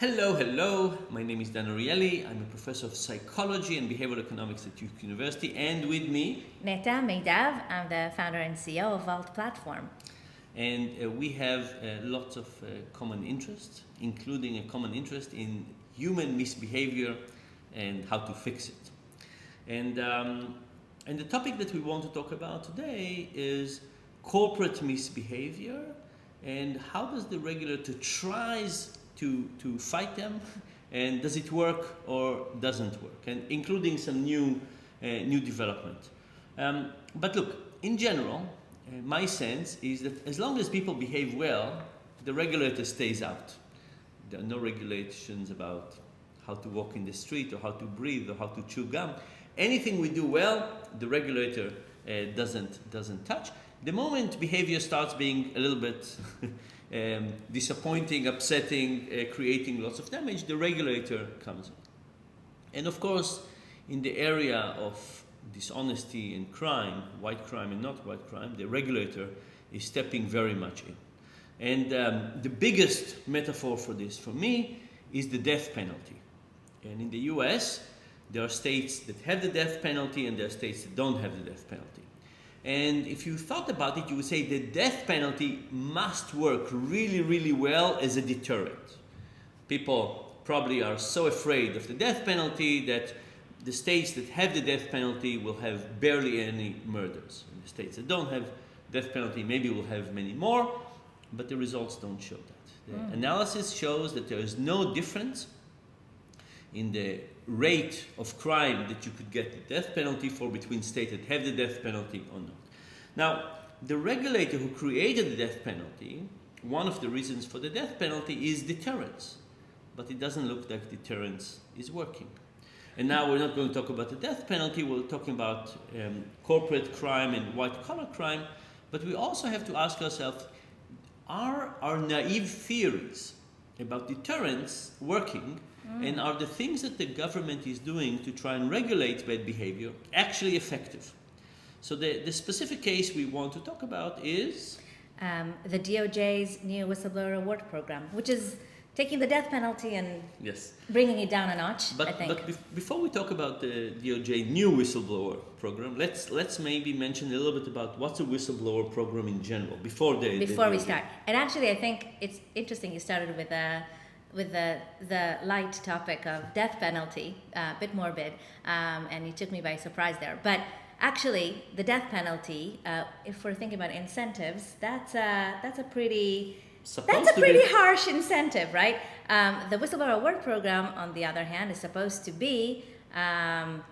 Hello, hello. My name is Dan Ariely. I'm a professor of psychology and behavioral economics at Duke University, and with me, Neta and Dan. I'm the founder and CEO of Vault Platform. And we have lots of common interests, including a common interest in human misbehavior and how to fix it. And the topic that we want to talk about today is corporate misbehavior and how does the regulator tries to fight them, and does it work or doesn't work, and including some new development. But look, in general, my sense is that as long as people behave well, the regulator stays out. There are no regulations about how to walk in the street or how to breathe or how to chew gum. Anything we do well, the regulator doesn't touch. The moment behavior starts being a little bit disappointing, upsetting, creating lots of damage, the regulator comes in. And of course, in the area of dishonesty and crime, white crime and not white crime, the regulator is stepping very much in. And the biggest metaphor for this, for me, is the death penalty. And in the US, there are states that have the death penalty and there are states that don't have the death penalty. And if you thought about it, you would say the death penalty must work really, really well as a deterrent. People probably are so afraid of the death penalty that the states that have the death penalty will have barely any murders. And the states that don't have death penalty maybe will have many more, but the results don't show that. The analysis shows that there is no difference in the rate of crime that you could get the death penalty for between states that have the death penalty or not. Now, the regulator who created the death penalty, one of the reasons for the death penalty is deterrence. But it doesn't look like deterrence is working. And now we're not going to talk about the death penalty, we're talking about corporate crime and white-collar crime, but we also have to ask ourselves, are our naive theories about deterrence working? And are the things that the government is doing to try and regulate bad behavior actually effective? So the specific case we want to talk about is the DOJ's new Whistleblower Award Program, which is taking the death penalty and bringing it down a notch, I think. But before we talk about the DOJ new whistleblower program, let's maybe mention a little bit about what's a whistleblower program in general before we start. And actually, I think it's interesting you started with the light topic of death penalty, a bit morbid, and you took me by surprise there. But actually, the death penalty, if we're thinking about incentives, that's a pretty harsh incentive, right? The Whistleblower Award Program, on the other hand, is supposed to be a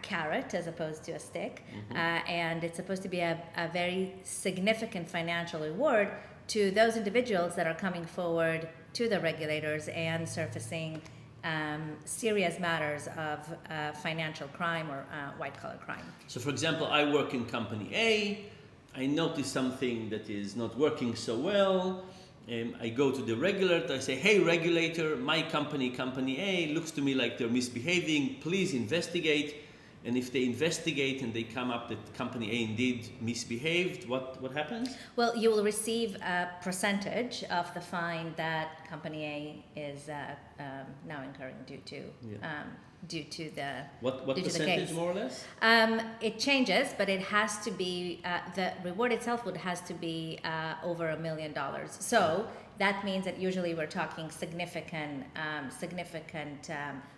carrot as opposed to a stick, and it's supposed to be a very significant financial reward to those individuals that are coming forward to the regulators and surfacing serious matters of financial crime or white-collar crime. So, for example, I work in company A. I notice something that is not working so well. I go to the regulator. I say, hey, regulator, my company A, looks to me like they're misbehaving. Please investigate. And if they investigate and they come up that company A indeed misbehaved, what happens? Well, you will receive a percentage of the fine that company A is now incurring due to the what due percentage, to the case. More or less? It changes, but it has to be the reward itself has to be over $1 million. So that means that usually we're talking significant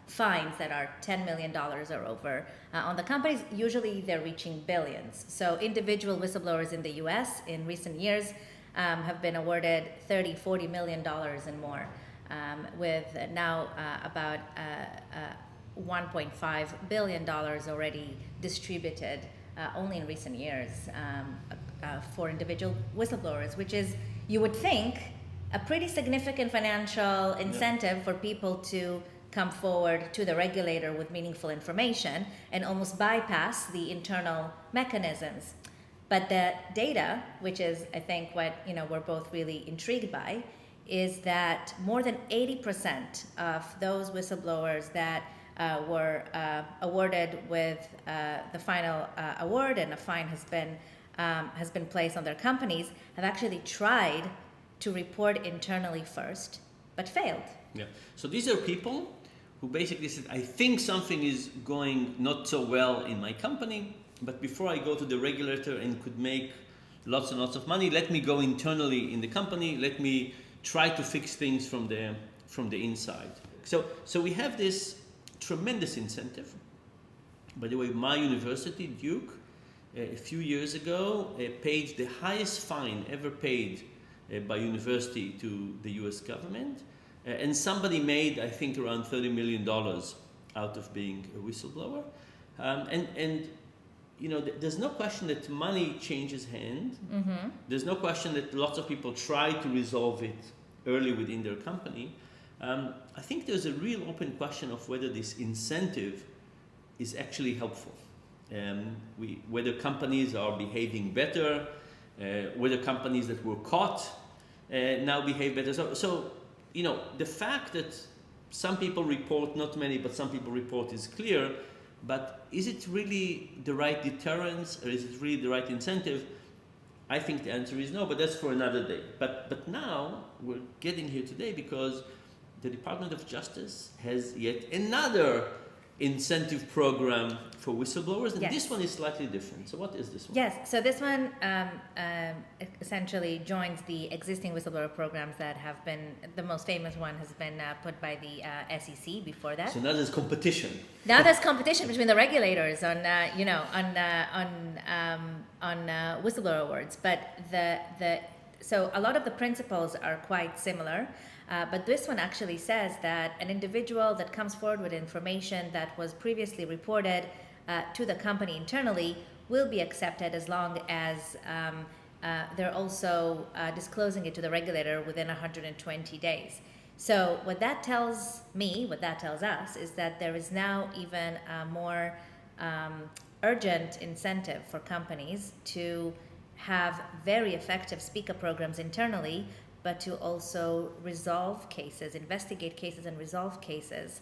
fines that are $10 million or over. On the companies, usually they're reaching billions. So individual whistleblowers in the US in recent years have been awarded $30-40 million and more, with now about $1.5 billion already distributed only in recent years for individual whistleblowers, which is, you would think, a pretty significant financial incentive for people to come forward to the regulator with meaningful information and almost bypass the internal mechanisms. But the data, which is, I think, what we're both really intrigued by, is that more than 80% of those whistleblowers that were awarded with the final award and a fine has been placed on their companies have actually tried to report internally first but failed. Yeah. So these are people who basically said, I think something is going not so well in my company, but before I go to the regulator and could make lots and lots of money, let me go internally in the company, let me try to fix things from the inside. So we have this tremendous incentive. By the way, my university, Duke, a few years ago paid the highest fine ever paid by university to the US government. And somebody made, I think, around $30 million out of being a whistleblower. And you know, there's no question that money changes hand. Mm-hmm. There's no question that lots of people try to resolve it early within their company. I think there's a real open question of whether this incentive is actually helpful. Whether companies are behaving better, whether companies that were caught now behave better. So, you know, the fact that some people report, not many, but some people report is clear, but is it really the right deterrence or is it really the right incentive? I think the answer is no, but that's for another day. But now we're getting here today because the Department of Justice has yet another incentive program for whistleblowers, and yes. This one is slightly different. So what is this one? Yes, so this one essentially joins the existing whistleblower programs that have been, the most famous one has been put by the SEC before that. So now there's competition. Now there's competition between the regulators on, whistleblower awards, but so a lot of the principles are quite similar. But this one actually says that an individual that comes forward with information that was previously reported to the company internally will be accepted as long as they're also disclosing it to the regulator within 120 days. So what that tells me, what that tells us, is that there is now even a more urgent incentive for companies to have very effective speaker programs internally, but to also resolve cases, investigate cases and resolve cases.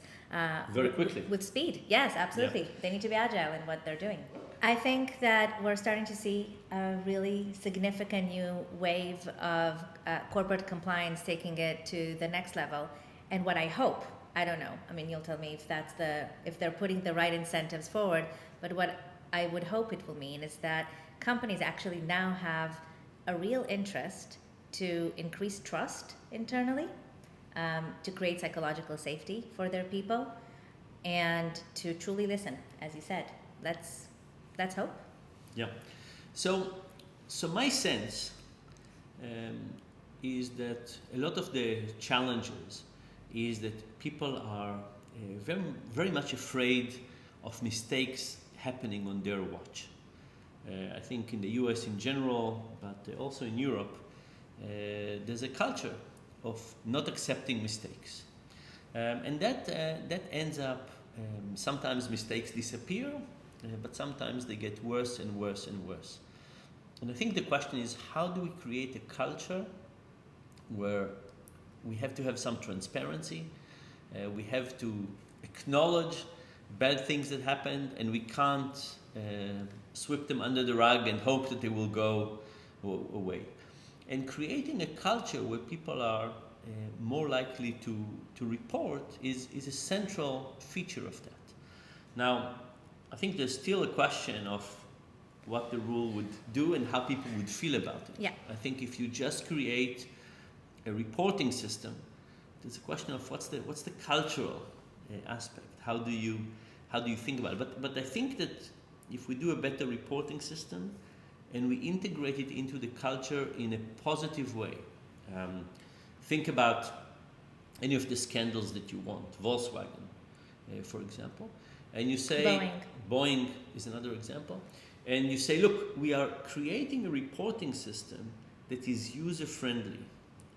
Very quickly. With speed, yes, absolutely. Yeah. They need to be agile in what they're doing. I think that we're starting to see a really significant new wave of corporate compliance taking it to the next level. And what I hope, I don't know, I mean, you'll tell me if they're putting the right incentives forward, but what I would hope it will mean is that companies actually now have a real interest to increase trust internally, to create psychological safety for their people, and to truly listen, as you said. Let's hope. Yeah. So my sense is that a lot of the challenges is that people are very, very much afraid of mistakes happening on their watch. I think in the US in general, but also in Europe, there's a culture of not accepting mistakes, and that ends up sometimes mistakes disappear, but sometimes they get worse and worse and worse. And I think the question is, how do we create a culture where we have to have some transparency, we have to acknowledge bad things that happened, and we can't sweep them under the rug and hope that they will go away. And creating a culture where people are more likely to report is a central feature of that. Now, I think there's still a question of what the rule would do and how people would feel about it. Yeah. I think if you just create a reporting system, there's a question of what's the cultural aspect. How do you think about it? But I think that if we do a better reporting system, and we integrate it into the culture in a positive way. Think about any of the scandals that you want, Volkswagen, for example, and you say, Boeing is another example, and you say, look, we are creating a reporting system that is user-friendly,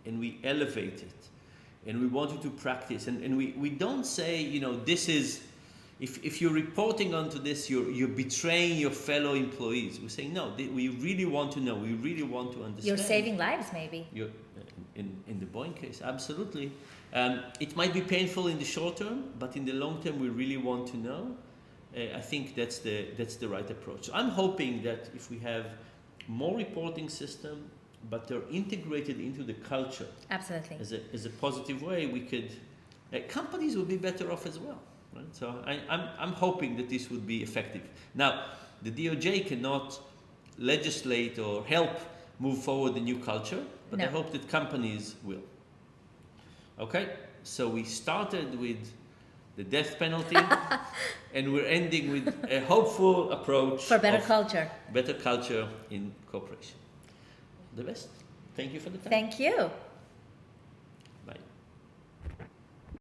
and we elevate it, and we want you to practice, and we don't say, you know, this is, if you're reporting onto this, you're betraying your fellow employees. We're saying, no, we really want to know. We really want to understand. You're saving lives, maybe. In the Boeing case, absolutely. It might be painful in the short term, but in the long term, we really want to know. I think that's the right approach. So I'm hoping that if we have more reporting system, but they're integrated into the culture Absolutely. as a positive way, we could, companies would be better off as well. Right? So I'm hoping that this would be effective. Now, the DOJ cannot legislate or help move forward the new culture, but I No. hope that companies will. Okay, so we started with the death penalty, and we're ending with a hopeful approach For better of culture. better culture in corporation. The best. Thank you for the time. Thank you.